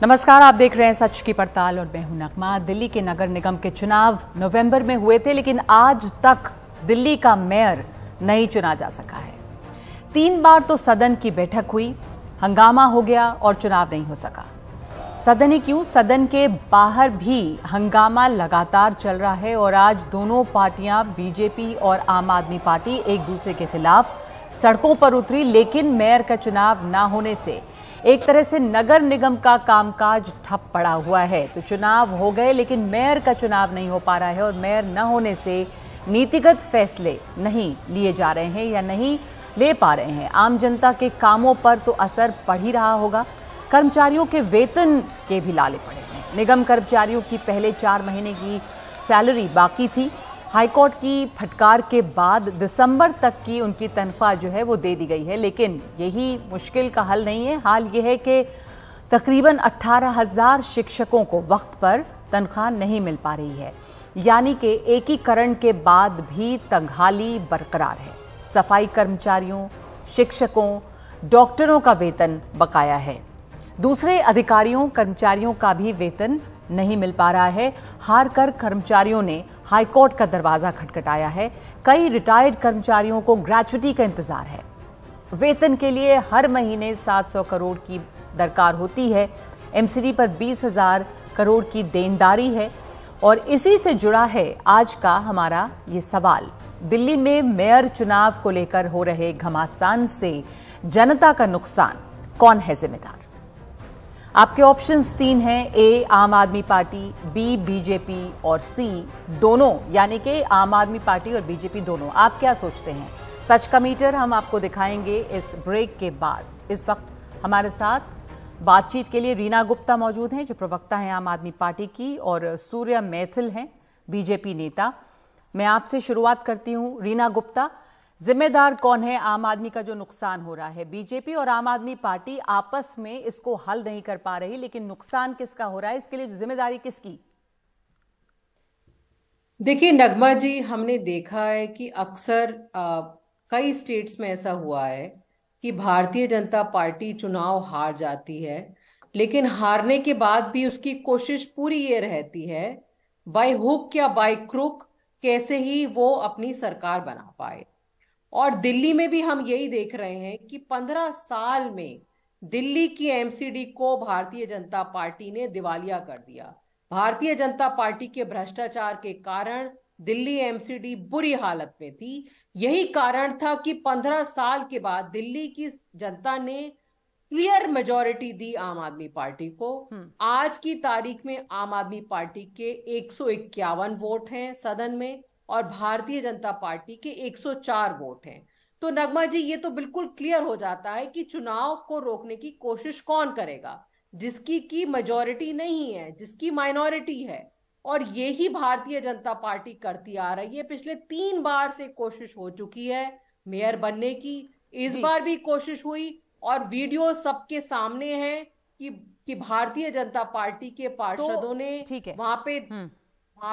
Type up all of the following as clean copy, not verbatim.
नमस्कार, आप देख रहे हैं सच की पड़ताल और मैं हूं नगमा। दिल्ली के नगर निगम के चुनाव नवंबर में हुए थे, लेकिन आज तक दिल्ली का मेयर नहीं चुना जा सका है। 3 बार तो सदन की बैठक हुई, हंगामा हो गया और चुनाव नहीं हो सका। सदन ही क्यों, सदन के बाहर भी हंगामा लगातार चल रहा है और आज दोनों पार्टियां बीजेपी और आम आदमी पार्टी एक दूसरे के खिलाफ सड़कों पर उतरी। लेकिन मेयर का चुनाव ना होने से एक तरह से नगर निगम का कामकाज ठप पड़ा हुआ है। तो चुनाव हो गए लेकिन मेयर का चुनाव नहीं हो पा रहा है और मेयर न होने से नीतिगत फैसले नहीं लिए जा रहे हैं या नहीं ले पा रहे हैं। आम जनता के कामों पर तो असर पड़ ही रहा होगा। कर्मचारियों के वेतन के भी लाले पड़े हैं। निगम कर्मचारियों की पहले 4 महीने की सैलरी बाकी थी। हाईकोर्ट की फटकार के बाद दिसंबर तक की उनकी तनख्वाह जो है वो दे दी गई है, लेकिन यही मुश्किल का हल नहीं है। हाल यह है कि तकरीबन 18,000 शिक्षकों को वक्त पर तनख्वाह नहीं मिल पा रही है, यानी कि एकीकरण के बाद भी तंगहाली बरकरार है। सफाई कर्मचारियों, शिक्षकों, डॉक्टरों का वेतन बकाया है। दूसरे अधिकारियों कर्मचारियों का भी वेतन नहीं मिल पा रहा है। हार कर कर्मचारियों ने हाईकोर्ट का दरवाजा खटखटाया है। कई रिटायर्ड कर्मचारियों को ग्रेच्युटी का इंतजार है। वेतन के लिए हर महीने 700 करोड़ की दरकार होती है। एमसीडी पर 20,000 करोड़ की देनदारी है और इसी से जुड़ा है आज का हमारा ये सवाल। दिल्ली में मेयर चुनाव को लेकर हो रहे घमासान से जनता का नुकसान कौन है जिम्मेदार? आपके ऑप्शंस 3 हैं। ए आम आदमी पार्टी, बी बीजेपी और सी दोनों, यानी कि आम आदमी पार्टी और बीजेपी दोनों। आप क्या सोचते हैं? सच का मीटर हम आपको दिखाएंगे इस ब्रेक के बाद। इस वक्त हमारे साथ बातचीत के लिए रीना गुप्ता मौजूद हैं, जो प्रवक्ता हैं आम आदमी पार्टी की, और सूर्या मैथिल हैं, बीजेपी नेता। मैं आपसे शुरुआत करती हूं। रीना गुप्ता, जिम्मेदार कौन है आम आदमी का जो नुकसान हो रहा है? बीजेपी और आम आदमी पार्टी आपस में इसको हल नहीं कर पा रही, लेकिन नुकसान किसका हो रहा है? इसके लिए जिम्मेदारी किसकी? देखिए नगमा जी, हमने देखा है कि अक्सर कई स्टेट्स में ऐसा हुआ है कि भारतीय जनता पार्टी चुनाव हार जाती है, लेकिन हारने के बाद भी उसकी कोशिश पूरी ये रहती है, बाय हुक या बाय क्रुक कैसे ही वो अपनी सरकार बना पाए। और दिल्ली में भी हम यही देख रहे हैं कि 15 साल में दिल्ली की एमसीडी को भारतीय जनता पार्टी ने दिवालिया कर दिया। भारतीय जनता पार्टी के भ्रष्टाचार के कारण दिल्ली एमसीडी बुरी हालत में थी। यही कारण था कि 15 साल के बाद दिल्ली की जनता ने क्लियर मेजॉरिटी दी आम आदमी पार्टी को। आज की तारीख में आम आदमी पार्टी के 151 वोट हैं सदन में और भारतीय जनता पार्टी के 104 वोट हैं। तो नगमा जी, ये तो बिल्कुल क्लियर हो जाता है कि चुनाव को रोकने की कोशिश कौन करेगा? जिसकी की मेजॉरिटी नहीं है, जिसकी माइनॉरिटी है। और यही भारतीय जनता पार्टी करती आ रही है। पिछले 3 बार से कोशिश हो चुकी है मेयर बनने की। इस बार भी कोशिश हुई और वीडियो सबके सामने है कि भारतीय जनता पार्टी के पार्षदों ने वहां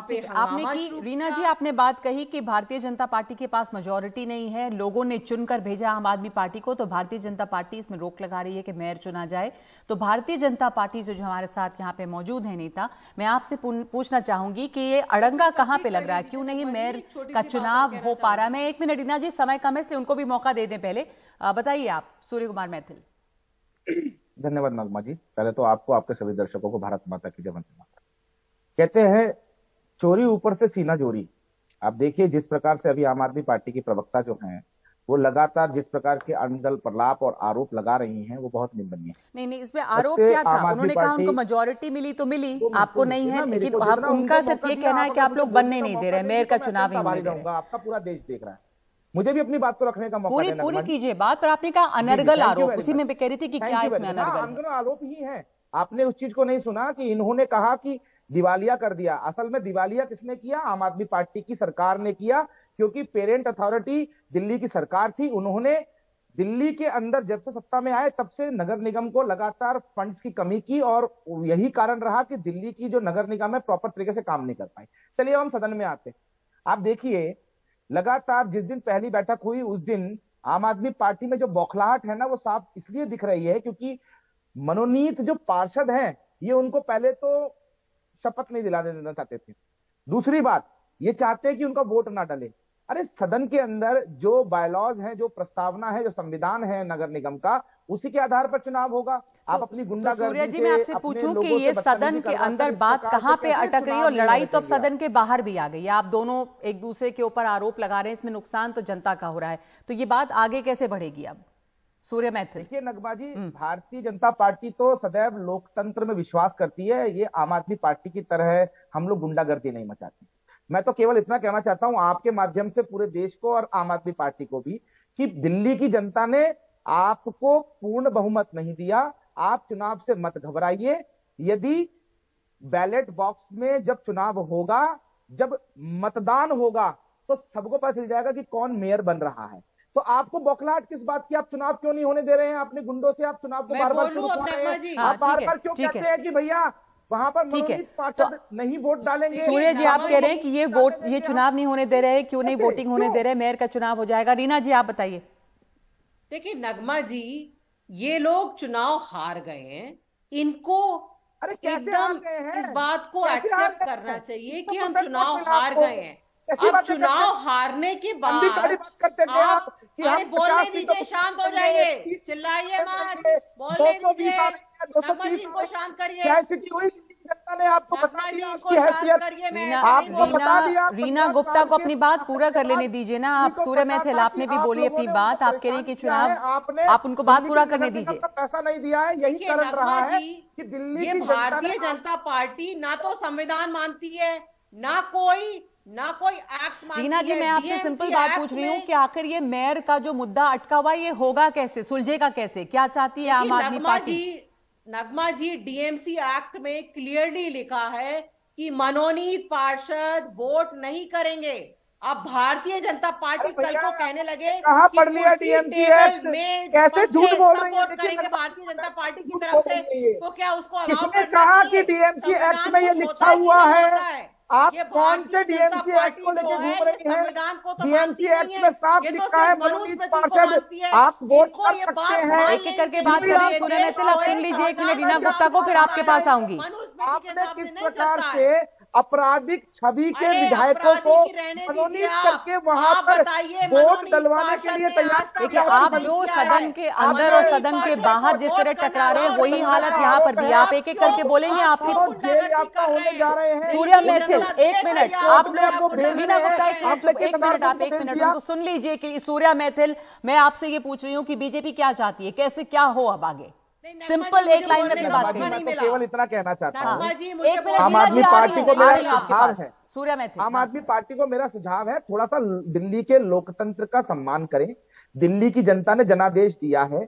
पे आपने की। रीना जी, आपने बात कही कि भारतीय जनता पार्टी के पास मेजॉरिटी नहीं है, लोगों ने चुनकर भेजा आम आदमी पार्टी को, तो भारतीय जनता पार्टी इसमें रोक लगा रही है कि मेयर चुना जाए। तो भारतीय जनता पार्टी जो हमारे साथ यहाँ पे मौजूद है नेता, मैं आपसे पूछना चाहूंगी कि ये अड़ंगा कहाँ पे लग रहा है? क्यों नहीं मेयर का चुनाव हो पा रहा है? मैं 1 मिनट, रीना जी समय कम है इसलिए उनको भी मौका दे दें। पहले बताइए आप, सूर्य कुमार मैथिल। धन्यवाद नगमा जी। पहले तो आपको, आपके सभी दर्शकों को भारत माता की जय। वंदे मातरम। कहते हैं चोरी ऊपर से सीना चोरी। आप देखिए जिस प्रकार से अभी आम आदमी पार्टी की प्रवक्ता जो हैं, वो लगातार जिस प्रकार के अंडल प्रलाप और आरोप लगा रही हैं, वो बहुत निंदनीय है। नहीं, इसमें आरोप क्या था? उन्होंने कहा उनको मेजॉरिटी मिली तो मिली, आपको नहीं है, लेकिन उनका सिर्फ ये कहना है कि आप लोग बनने नहीं दे रहे, मेयर का चुनाव ही नहीं दे रहे। आपका पूरा देश देख रहा है। मुझे भी अपनी बात को रखने का मौका देना। पूरी कीजिए बात। पर आपने कहा अनर्गल आरोप, उसी में कह रही थी कि क्या इसमें अनर्गल आरोप ही है। आपने उस चीज को नहीं सुना कि इन्होंने कहा कि दिवालिया कर दिया। असल में दिवालिया किसने किया? आम आदमी पार्टी की सरकार ने किया, क्योंकि पेरेंट अथॉरिटी दिल्ली की सरकार थी। उन्होंने दिल्ली के अंदर जब से सत्ता में आए तब से नगर निगम को लगातार फंड्स की कमी की और यही कारण रहा कि दिल्ली की जो नगर निगम है प्रॉपर तरीके से काम नहीं कर पाई। चलिए हम सदन में आते। आप देखिए लगातार जिस दिन पहली बैठक हुई उस दिन आम आदमी पार्टी में जो बौखलाहट है ना, वो साफ इसलिए दिख रही है क्योंकि मनोनीत जो पार्षद हैं ये उनको पहले तो शपथ नहीं दिलाने देना चाहते थे। दूसरी बात, ये चाहते हैं कि उनका वोट ना डले। अरे सदन के अंदर जो बायलॉज हैं, जो प्रस्तावना है, जो संविधान है नगर निगम का, उसी के आधार पर चुनाव होगा। आप अपनी गुंडागर्दी सूर्या जी, से, मैं आपसे अपने पूछूं कि लोगों से ये बदतमीजी सदन के करवा कर अंदर इस बात प्रकार कहां से पे कैसे अटक रही है चुनाव और नहीं लड़ाई होने तो अब देंगे आप? सदन के बाहर भी आ गई है। आप दोनों एक दूसरे के ऊपर आरोप लगा रहे हैं, इसमें नुकसान तो जनता का हो रहा है, तो ये बात आगे कैसे बढ़ेगी अब? सूर्य मैथिल। देखिए नगमा जी, भारतीय जनता पार्टी तो सदैव लोकतंत्र में विश्वास करती है। ये आम आदमी पार्टी की तरह है, हम लोग गुंडागर्दी नहीं मचाते। मैं तो केवल इतना कहना चाहता हूं आपके माध्यम से पूरे देश को और आम आदमी पार्टी को भी, कि दिल्ली की जनता ने आपको पूर्ण बहुमत नहीं दिया। आप चुनाव से मत घबराइए। यदि बैलेट बॉक्स में जब चुनाव होगा, जब मतदान होगा, तो सबको पता चल जाएगा कि कौन मेयर बन रहा है। तो आपको बौखलाहट किस बात की? आप चुनाव क्यों नहीं होने दे रहे हैं? अपने गुंडों से आप चुनाव को बार बार क्यों रुकवा रहे हैं? आप बार बार क्यों कहते हैं कि भैया वहां पर मनोनीत पार्षद नहीं वोट डालेंगे? सूर्य जी, आप कह रहे हैं कि ये वोट, ये चुनाव नहीं होने दे रहे हैं, क्यों नहीं वोटिंग होने दे रहे हैं? मेयर का चुनाव हो जाएगा। रीना जी, आप बताइए। देखिए नगमा जी, ये लोग चुनाव हार गए हैं, इनको अरे कैसे हार एकदम गए हैं? इस बात को कैसे हार एक्सेप्ट गए करना हैं? चाहिए इसको कि हम पसंद चुनाव करते हैं हार आपको। गए हैं। कैसी अब बातें करते चुनाव हैं? हारने के लंबी चौड़ी बाद बात करते थे आप कि अरे हम बोलने 50 दीजिए, शांत हो जाइए, चिल्लाइए मत, बोलने दीजिए। नगमा जी, इनको शांत करिए। क्या स्थिति हुई? जनता ने आपको बता नगमा जी, दिया इनको आपकी शांत हैसियत। करिए। मैं आपको बता दिया। रीना गुप्ता को अपनी बात पूरा कर लेने दीजिए ना। आप सूर्य मैथिल, आपने भी बोली अपनी बात। आप कह रहे हैं कि चुनाव, आप उनको बात पूरा करने दीजिए। पैसा नहीं दिया है, यही कारण रहा है कि दिल्ली ये की भारतीय जनता पार्टी ना तो संविधान मानती है, ना कोई एक्ट मानती है। रीना जी, मैं आपसे सिंपल बात पूछ रही हूँ कि आखिर ये मेयर का जो मुद्दा अटका हुआ, ये होगा कैसे, सुलझेगा कैसे? क्या चाहती है आम आदमी पार्टी? नगमा जी, डीएमसी एक्ट में क्लियरली लिखा है कि मनोनीत पार्षद वोट नहीं करेंगे। अब भारतीय जनता पार्टी कल को कहने लगे कहाँ पढ़ लिया डीएमसी एक्ट? कैसे झूठ बोल रही है? करेंगे भारतीय जनता पार्टी की तरफ से, तो क्या उसको अलाउ किसने कहा कि डीएमसी एक्ट में ये लिखा हुआ है? आप कौन से डीएमसी एक्ट को लेकर घूम रही हैं? डीएमसी एक्ट में साफ लिखा है मनोनीत पार्षद आप वोट कर सकते हैं। एक एक करके बात करें। सूर्य मैथिल, आप सुन लीजिए एक मिनट रीना गुप्ता को, फिर आपके पास आऊंगी। आपने किस प्रकार से आपराधिक छवि के विधायकों को मनोनीत करके वहां पर वोट डलवाने के लिए तैयार? देखिए, आप जो सदन के अंदर और सदन के बाहर जिस तरह टकरा रहे हैं, वही हालत यहाँ पर भी। आप एक एक करके बोलेंगे, आपकी जेल यात्रा होने जा रहे हैं। सूर्य मैथिल, एक मिनट, आप रीना गुप्ता एक मिनट, आप एक मिनट उनको सुन लीजिए कि सूर्या मैथिल, मैं आपसे ये पूछ रही हूँ कि बीजेपी क्या चाहती है, कैसे क्या हो अब आगे? सिंपल एक लाइन में अपनी बात करिए। मैं तो केवल इतना कहना चाहता हूँ, एक मिनट, आम आदमी पार्टी को मेरा सुझाव है, सूर्या मैथिल, आम आदमी पार्टी को मेरा सुझाव है, थोड़ा सा दिल्ली के लोकतंत्र का सम्मान करें। दिल्ली की जनता ने जनादेश दिया है,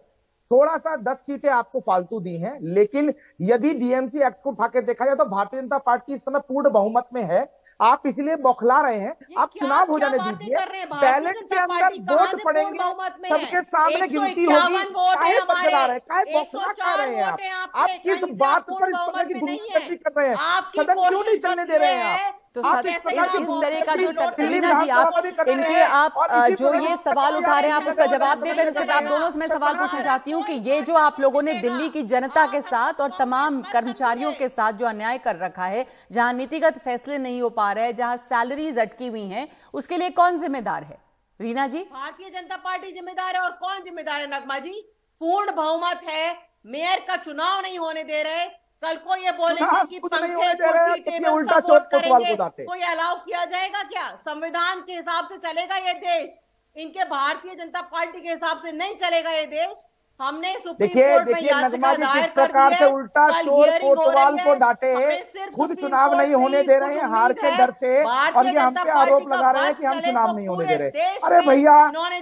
थोड़ा सा 10 सीटें आपको फालतू दी हैं, लेकिन यदि डीएमसी एक्ट को उठा के देखा जाए तो भारतीय जनता पार्टी इस समय पूर्ण बहुमत में है। आप इसलिए बौखला रहे हैं। आप चुनाव हो जाने दीजिए, बैलेट के अंदर वोट पड़ेंगे, सबके सामने गिनती होगी। काहे बदला रहे, काहे बौखला खा रहे हैं आप किस बात पर इस तरह की गुंडागर्दी कर रहे हैं? सदन क्यों नहीं चलने दे रहे हैं आप? तो इस तरह का जो रीना जी, आप इनके आप जो ये सवाल उठा रहे हैं, आप उसका जवाब दे। फिर उसके बाद आप दोनों से मैं सवाल पूछना चाहती हूँ कि ये जो आप लोगों ने दिल्ली की जनता के साथ और तमाम कर्मचारियों के साथ जो अन्याय कर रखा है, जहां नीतिगत फैसले नहीं हो पा रहे हैं, जहां सैलरीज अटकी हुई हैं, उसके लिए कौन जिम्मेदार है? रीना जी, भारतीय जनता पार्टी जिम्मेदार है। और कौन जिम्मेदार है नगमा जी? पूर्ण बहुमत है, मेयर का चुनाव नहीं होने दे रहे। कल को ये बोलेंगे कि पंखे, कुर्सी, टेबल उल्टा सब वोट करेंगे, चोट तो ये अलाउ किया जाएगा क्या? संविधान के हिसाब से चलेगा ये देश, इनके भारतीय जनता पार्टी के हिसाब से नहीं चलेगा ये देश। हमने सुप्रीम कोर्ट में याचिका दायर कर दी है। उल्टा चोर कोतवाल को डांटे, खुद चुनाव नहीं होने दे रहे हैं हार के डर से, और ये हम पे आरोप लगा रहे हैं कि हम चुनाव नहीं होने दे रहे। अरे भैया,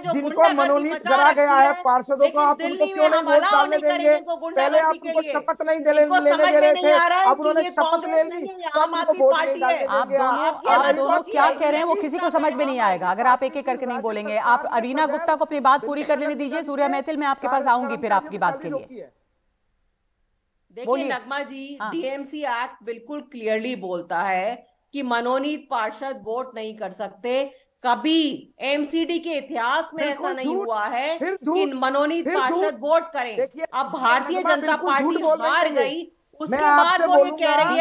जिनको मनोनीत करा गया है पार्षदों को, आप उनको क्यों नहीं वोट डालने देंगे? पहले आप उनको शपथ नहीं लेने दे रहे थे, अब उन्होंने शपथ ले ली तो आप उनको वोट नहीं डालने देंगे। आप दोनों क्या कह रहे हैं वो किसी को समझ में नहीं आएगा अगर आप एक एक करके नहीं बोलेंगे। आप रीना गुप्ता को अपनी बात पूरी कर लेने दीजिए। सूर्या मैथिल, मैं आपके पास आऊंगी फिर आपकी बात के लिए। देखिए नगमा जी, डीएमसी एक्ट बिल्कुल क्लियरली बोलता है कि मनोनीत पार्षद वोट नहीं कर सकते। कभी एमसीडी के इतिहास में ऐसा नहीं हुआ है कि मनोनीत पार्षद वोट करें। अब भारतीय जनता पार्टी हार गई, मैं आपसे बोलूंगा कि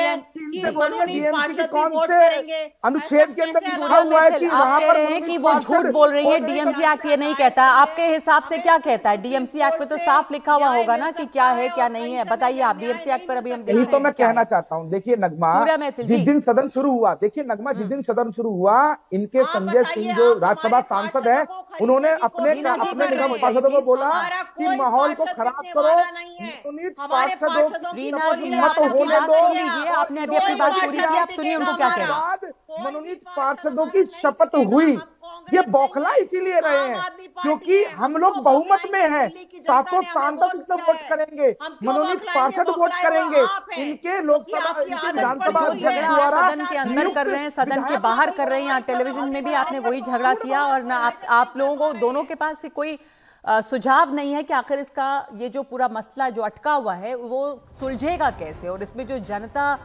डीएमसी के कौन से अनुच्छेद के अंदर लिखा हुआ है कि वहां पर हैं कि वो झूठ बोल रही है। डीएमसी एक्ट ये नहीं कहता। आपके हिसाब से क्या कहता है? डीएमसी एक्ट में तो साफ लिखा हुआ होगा ना कि क्या है क्या नहीं है। बताइए आप डीएमसी एक्ट पर। अभी हम यही तो मैं कहना चाहता हूँ। देखिए नगमा, जिस दिन सदन शुरू हुआ, देखिए नगमा, जिस दिन सदन शुरू हुआ, इनके संजय सिंह जो राज्यसभा सांसद है, उन्होंने अपने निगम पार्षदों को बोला कि माहौल को खराब करो, मनोनीत पार्षदों मत होने दो। आपने अभी अपनी बात पूरी की, आप सुनिए उनको क्या कह रहे हैं। मनोनीत पार्षदों की शपथ हुई। ये बौखला इसीलिए रहे हैं क्योंकि हम लोग बहुमत में हैं, 700 सांसद वोट करेंगे, मनोनीत पार्षद वोट करेंगे, इनके लोकसभा इनके विधानसभा अध्यक्ष द्वारा सदन के अंदर कर रहे हैं, सदन के बाहर कर रहे हैं। यहाँ टेलीविजन में भी आपने वही झगड़ा किया और ना आप लोगों को दोनों के पास से कोई सुझाव नहीं है कि आखिर इसका ये जो पूरा मसला जो अटका हुआ है वो सुलझेगा कैसे, और इसमें जो जनता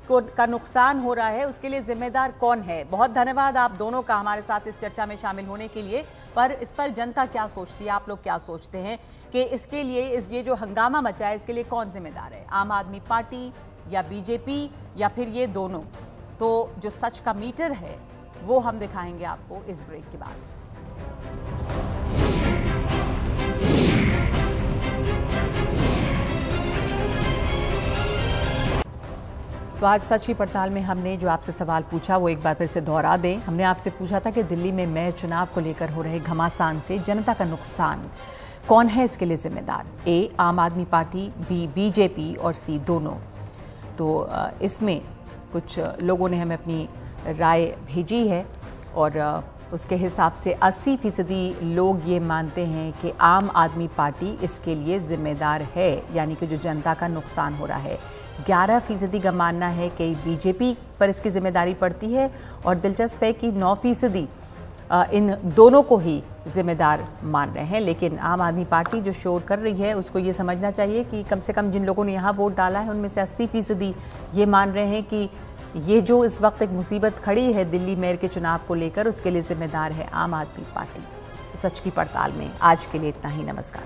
का नुकसान हो रहा है उसके लिए जिम्मेदार कौन है। बहुत धन्यवाद आप दोनों का हमारे साथ इस चर्चा में शामिल होने के लिए। पर इस पर जनता क्या सोचती है, आप लोग क्या सोचते हैं कि इसके लिए ये जो हंगामा मचा है इसके लिए कौन जिम्मेदार है? आम आदमी पार्टी या बीजेपी या फिर ये दोनों? तो जो सच का मीटर है वो हम दिखाएंगे आपको इस ब्रेक के बाद। तो आज सच की पड़ताल में हमने जो आपसे सवाल पूछा वो एक बार फिर से दोहरा दें। हमने आपसे पूछा था कि दिल्ली में मेयर चुनाव को लेकर हो रहे घमासान से जनता का नुकसान कौन है, इसके लिए जिम्मेदार? ए आम आदमी पार्टी, बी बीजेपी और सी दोनों। तो इसमें कुछ लोगों ने हमें अपनी राय भेजी है और उसके हिसाब से 80% लोग ये मानते हैं कि आम आदमी पार्टी इसके लिए जिम्मेदार है, यानी कि जो जनता का नुकसान हो रहा है। 11% का मानना है कि बीजेपी पर इसकी जिम्मेदारी पड़ती है और दिलचस्प है कि 9% इन दोनों को ही जिम्मेदार मान रहे हैं। लेकिन आम आदमी पार्टी जो शोर कर रही है उसको ये समझना चाहिए कि कम से कम जिन लोगों ने यहाँ वोट डाला है उनमें से 80% ये मान रहे हैं कि ये जो इस वक्त एक मुसीबत खड़ी है दिल्ली मेयर के चुनाव को लेकर, उसके लिए जिम्मेदार है आम आदमी पार्टी। तो सच की पड़ताल में आज के लिए इतना ही। नमस्कार।